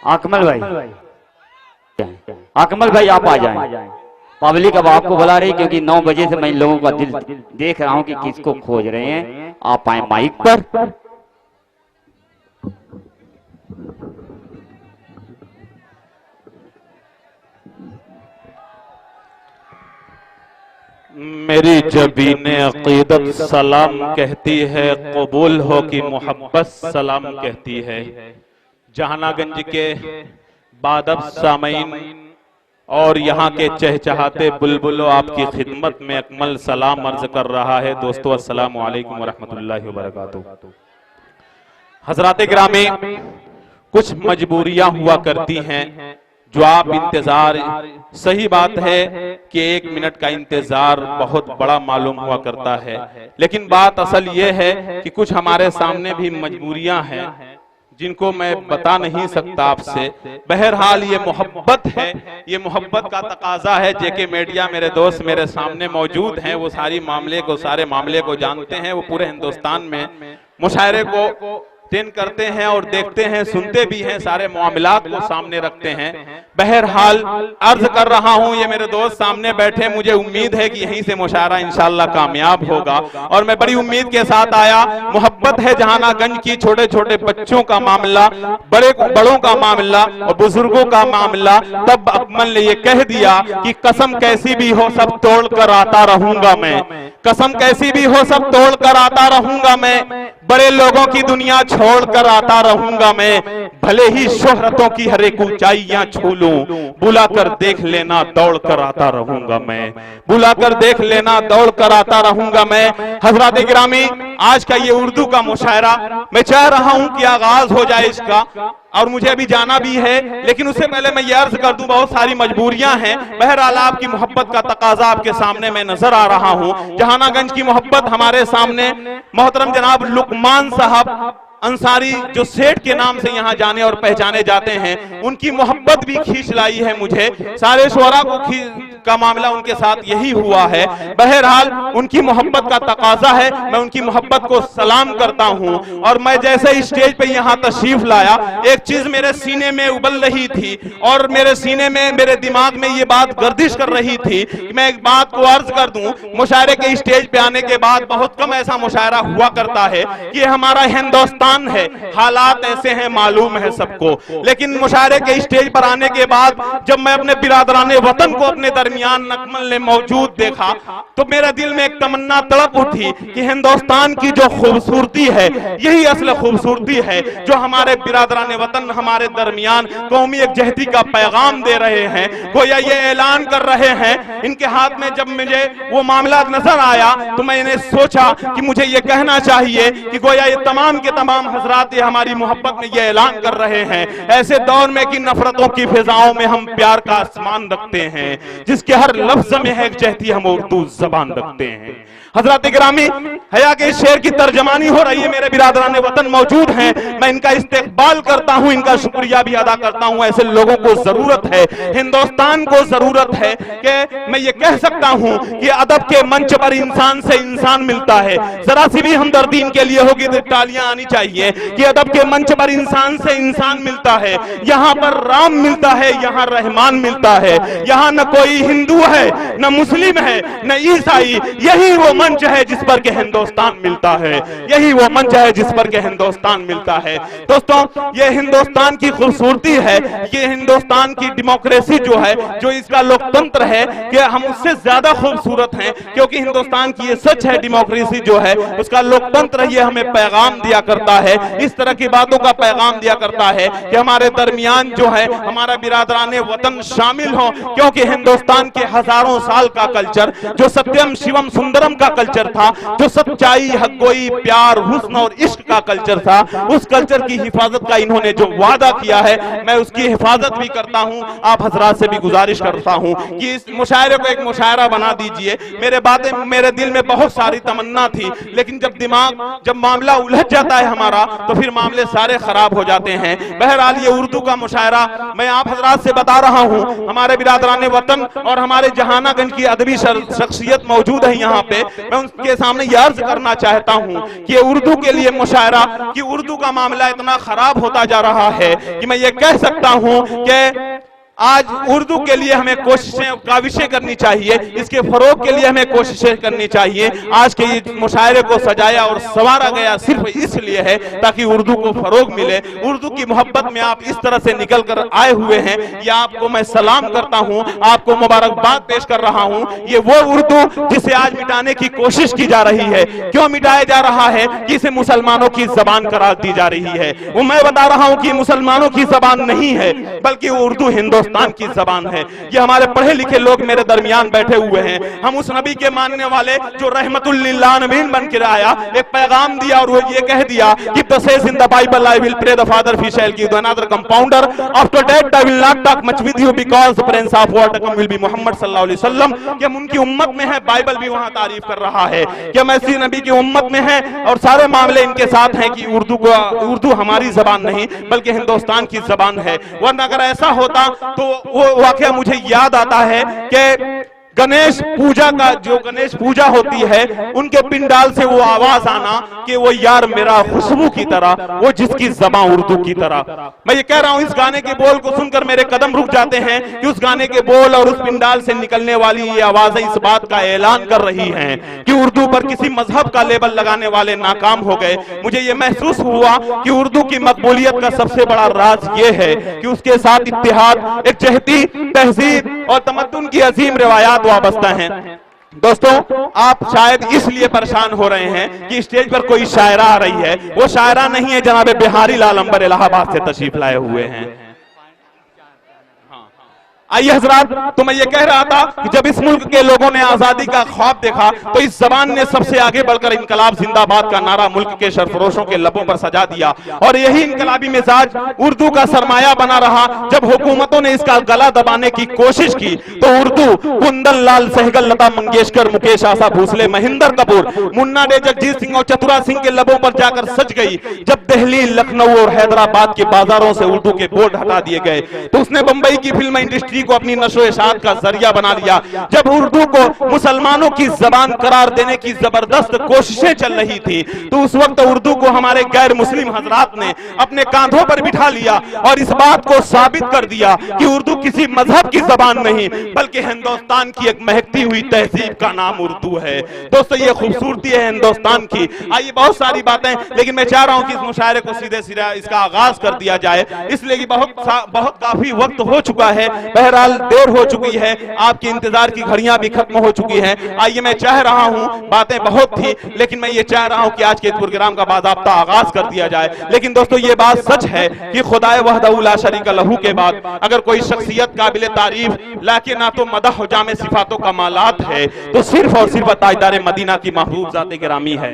अकमल भाई, अकमल भाई आप आ जाएं। पब्लिक अब आपको बुला रही क्योंकि 9 बजे से मैं इन लोगों का दिल देख रहा हूं कि किसको खोज रहे हैं। आप आए माइक पर। मेरी जबीने अकीदत सलाम कहती है, कबूल हो कि मोहब्बत सलाम कहती है। जहानागंज के बादब सामईन और यहाँ के चहचहाते बुलबुलों, आपकी खिदमत में अकमल सलाम अर्ज कर रहा है। दोस्तों अस्सलामु अलैकुम वरहमतुल्लाहि वबरकातुहू। हजरात गिरामी, कुछ मजबूरियां हुआ करती हैं जो आप इंतजार, सही बात है कि 1 मिनट का इंतजार बहुत बड़ा मालूम हुआ करता है, लेकिन बात असल ये है कि कुछ हमारे सामने भी मजबूरियां हैं जिनको मैं बता नहीं सकता आपसे। बहरहाल ये मोहब्बत है, ये मोहब्बत का तकाजा है। जेके मीडिया मेरे दोस्त मेरे सामने मौजूद हैं, वो सारे मामले को जानते हैं। वो पूरे हिंदुस्तान में मुशायरे को टेन करते हैं और देखते हैं, सुनते भी हैं, सारे मामलात को सामने रखते हैं। बहरहाल अर्ज कर रहा हूं, ये मेरे दोस्त सामने बैठे, मुझे उम्मीद है कि यहीं से मुशायरा इंशाअल्लाह कामयाब होगा और मैं बड़ी उम्मीद के साथ आया। मोहब्बत है जहानागंज की, छोटे छोटे बच्चों का मामला, बड़ों का मामला और बुजुर्गों का मामला। तब अकमल ने ये कह दिया कि कसम कैसी भी हो सब तोड़ कर आता रहूंगा मैं, कसम कैसी भी हो सब तोड़ कर आता रहूंगा मैं, बड़े लोगों की दुनिया छोड़ कर आता रहूंगा मैं, भले ही शोहरतों की हर एक ऊंचाइयां छू लूं, बुला कर देख लेना दौड़ कर आता रहूंगा मैं, बुला कर देख लेना दौड़ कर आता रहूंगा मैं। हजरात गिरामी, आज का ये उर्दू का मुशायरा मैं चाह रहा हूं कि आगाज हो जाए इसका, और मुझे अभी जाना भी है, लेकिन उससे पहले मैं ये अर्ज कर दूं, बहुत सारी मजबूरियां हैं। बहरहाल आपकी मोहब्बत का तकाजा आपके सामने मैं नजर आ रहा हूं। जहानागंज की मोहब्बत हमारे सामने मोहतरम जनाब लुकमान साहब अंसारी, जो सेठ के नाम से यहाँ जाने और पहचाने जाते हैं, उनकी मोहब्बत भी खींच लाई है मुझे। सारे शोरा का मामला उनके साथ यही हुआ है। बहरहाल उनकी मोहब्बत का तकाजा है, मैं उनकी मोहब्बत को सलाम करता हूँ। और मैं जैसे स्टेज पे यहाँ तशरीफ लाया, एक चीज मेरे सीने में उबल रही थी और मेरे सीने में, मेरे दिमाग में ये बात गर्दिश कर रही थी कि मैं एक बात को अर्ज कर दूं। मुशायरे के स्टेज पे आने के बाद बहुत कम ऐसा मुशायरा हुआ करता है कि हमारा हिंदुस्तान है, हालात ऐसे हैं मालूम है सबको, लेकिन मुशायरे के स्टेज पर आने के बाद जब मैं अपने बिरादराने वतन को अपने दरमियान अकमल ने मौजूद देखा तो मेरे दिल में एक तमन्ना तड़प उठी कि हिंदुस्तान की जो खूबसूरती है, यही असल खूबसूरती है जो हमारे बिरादराने वतन हमारे दरमियान कौमी यकजहती का पैगाम दे रहे हैं, गोया ये ऐलान कर रहे हैं। इनके हाथ में जब मुझे वो मामला नजर आया तो मैंने सोचा कि मुझे ये कहना चाहिए कि गोया ये तमाम के तमाम हजरात ये हमारी मोहब्बत में ये ऐलान कर रहे हैं, ऐसे दौर में कि नफरतों की फिजाओं में हम प्यार का आसमान रखते हैं, जिसके हर लफ्ज में है जहती हम उर्दू जबान रखते हैं। हजरात गिरामी, हया के शेर की तर्जमानी हो रही है, मेरे बिरादरान वतन मौजूद हैं, मैं इनका इस्तेकबाल करता हूं, इनका शुक्रिया भी अदा करता हूं। ऐसे लोगों को जरूरत है, हिंदुस्तान को जरूरत है कि मैं ये कह सकता हूं कि अदब के मंच पर इंसान से इंसान मिलता है। जरा सी भी हमदर्दी इनके लिए होगी तो तालियां आनी चाहिए कि अदब के मंच पर इंसान से इंसान मिलता है। यहाँ पर राम मिलता है, यहाँ रहमान मिलता है, यहाँ न कोई हिंदू है, न मुस्लिम है, न ईसाई, यही वो मंच है जिस पर के हिंदुस्तान मिलता है, यही वो मंच है जिस पर के हिंदुस्तान मिलता है। दोस्तों, ये हिंदुस्तान की खूबसूरती है, ये हिंदुस्तान की डेमोक्रेसी जो है, जो इसका लोकतंत्र है, कि हम उससे ज्यादा खूबसूरत हैं, क्योंकि हिंदुस्तान की ये सच है, डेमोक्रेसी जो है उसका लोकतंत्र, ये हमें पैगाम दिया करता है, इस तरह की बातों का पैगाम दिया करता है कि हमारे दरमियान जो है हमारा बिरादराने वतन शामिल हो, क्योंकि हिंदुस्तान के हजारों साल का कल्चर, जो सत्यम शिवम सुंदरम का कल्चर था, जो सच्चाई, हक़गोई, प्यार, हुस्न और इश्क का कल्चर था, उस कल्चर की हिफाजत का इन्होंने जो वादा किया है, मैं उसकी हिफाजत भी करता हूं। आप हजरात से भी गुजारिश करता हूं कि इस मुशायरे को एक मुशायरा बना दीजिए। मेरे दिल में बहुत सारी तमन्ना थी, लेकिन जब मामला उलझ जाता है हमारा हमारा तो फिर मामले सारे खराब हो जाते हैं। बहरहाल ये उर्दू का मुशायरा मैं आप हजरात से बता रहा हूँ। हमारे बिरादरान वतन और हमारे जहानागंज की अदबी शख्सियत मौजूद है यहाँ पे, मैं उनके सामने ये अर्ज करना चाहता हूँ कि उर्दू के लिए मुशायरा कि उर्दू का मामला इतना खराब होता जा रहा है कि मैं ये कह सकता हूँ कि आज उर्दू के लिए हमें कोशिशें काविशें करनी चाहिए, इसके फरोग के लिए हमें कोशिशें करनी चाहिए। आज के ये मुशायरे को सजाया और संवारा गया सिर्फ इसलिए है ताकि उर्दू को फरोग मिले। उर्दू की मोहब्बत में आप इस तरह से निकल कर आए हुए हैं, ये आपको मैं सलाम करता हूँ, आपको मुबारकबाद पेश कर रहा हूँ। ये वो उर्दू जिसे आज मिटाने की कोशिश की जा रही है। क्यों मिटाया जा रहा है? कि इसे मुसलमानों की जबान करार दी जा रही है। वो मैं बता रहा हूँ कि मुसलमानों की जबान नहीं है, बल्कि उर्दू हिंदुस्तान की जबान है। ये हमारे पढ़े लिखे लोग मेरे दरमियान बैठे हुए हैं। हम उस नबी के मानने वाले जो रहमतुल लिल आलमीन बन के आया, एक पैगाम दिया और वो ये कह दिया कि the says in the Bible I will pray the Father he shall give another compounder after that I will not talk much with you because the prince of war to come will be Muhammad सल्लल्लाहु अलैहि वसल्लम। कि हम उनकी उम्मत में है, Bible भी वहां तारीफ कर रहा है कि हम ऐसी नबी की उम्मत में है और सारे मामले इनके साथ हैं कि उर्दू हमारी जबान नहीं बल्कि हिंदुस्तान की जबान है। वरना अगर ऐसा होता तो वो वाकया मुझे याद आता है कि गणेश पूजा का जो गणेश पूजा होती है उनके पिंडाल से वो आवाज आना कि वो यार मेरा खुशबू की तरह, वो जिसकी ज़बान उर्दू की तरह। मैं ये कह रहा हूं इस गाने के बोल को सुनकर मेरे कदम रुक जाते हैं कि उस गाने के बोल और उस पिंडाल से निकलने वाली ये आवाजें इस बात का ऐलान कर रही हैं कि उर्दू पर किसी मजहब का लेबल लगाने वाले नाकाम हो गए। मुझे ये महसूस हुआ कि उर्दू की मकबूलियत का सबसे बड़ा राज ये है कि उसके साथ इत्तेहाद, एक जहती तहजीब और तमद्दुन की अजीम रिवायात वाबस्ता हैं। दोस्तों, आप शायद इसलिए परेशान हो रहे हैं कि स्टेज पर कोई शायरा आ रही है। वो शायरा नहीं है, जनाब बिहारी लाल अंबर इलाहाबाद से तशरीफ लाए हुए हैं। आइए हजरात, तो मैं ये कह रहा था कि जब इस मुल्क के लोगों ने आजादी का ख्वाब देखा तो इस जबान ने सबसे आगे बढ़कर इनकलाब जिंदाबाद का नारा मुल्क के सरफरोशों के लबों पर सजा दिया और यही इनकलाबी मिजाज उर्दू का सरमाया बना रहा। जब हुकूमतों ने इसका गला दबाने की कोशिश की तो उर्दू कुंदन लाल सहगल, लता मंगेशकर, मुकेश, आशा भोसले, महेंद्र कपूर, मुन्ना डे, जगजीत सिंह और चतुरा सिंह के लबों पर जाकर सज गई। जब दिल्ली, लखनऊ और हैदराबाद के बाजारों से उर्दू के बोर्ड हटा दिए गए तो उसने बंबई की फिल्म इंडस्ट्री को अपनी नशो-ए-शात का जरिया बना लिया। जब उर्दू को मुसलमानों की जबान करार देने की जबरदस्त कोशिशें चल रही थी तो उस वक्त उर्दू को हमारे गैर मुस्लिम हजरात ने अपने कांधों पर बिठा लिया और इस बात को साबित कर दिया कि उर्दू किसी मजहब की जबान नहीं बल्कि हिंदुस्तान की एक महकती हुई तहजीब का नाम उर्दू है। दोस्तों, ये खूबसूरती है हिंदुस्तान की। आइए, बहुत सारी बातें, लेकिन मैं चाह रहा हूं कि इस मुशायरे को सीधे सीधा इसका आगाज कर दिया जाए, इसलिए कि बहुत काफी वक्त हो चुका है। बहरहाल देर हो चुकी है, आपकी इंतजार की घड़ियां भी खत्म हो चुकी हैं। आइए, मैं चाह रहा हूं, बातें बहुत थी लेकिन मैं ये चाह रहा हूं कि आज के प्रोग्राम का बाज़ाब्ता आगाज कर दिया जाए। लेकिन दोस्तों, ये बात सच है कि खुदाए वहदहू ला शरीका लहू के बाद अगर कोई शख्सियत काबिल तारीफ लाके ना तो मदह जामे सिफातों का मालात है तो सिर्फ और सिर्फ ताजदार मदीना की महबूब ज़ाते गिरामी है।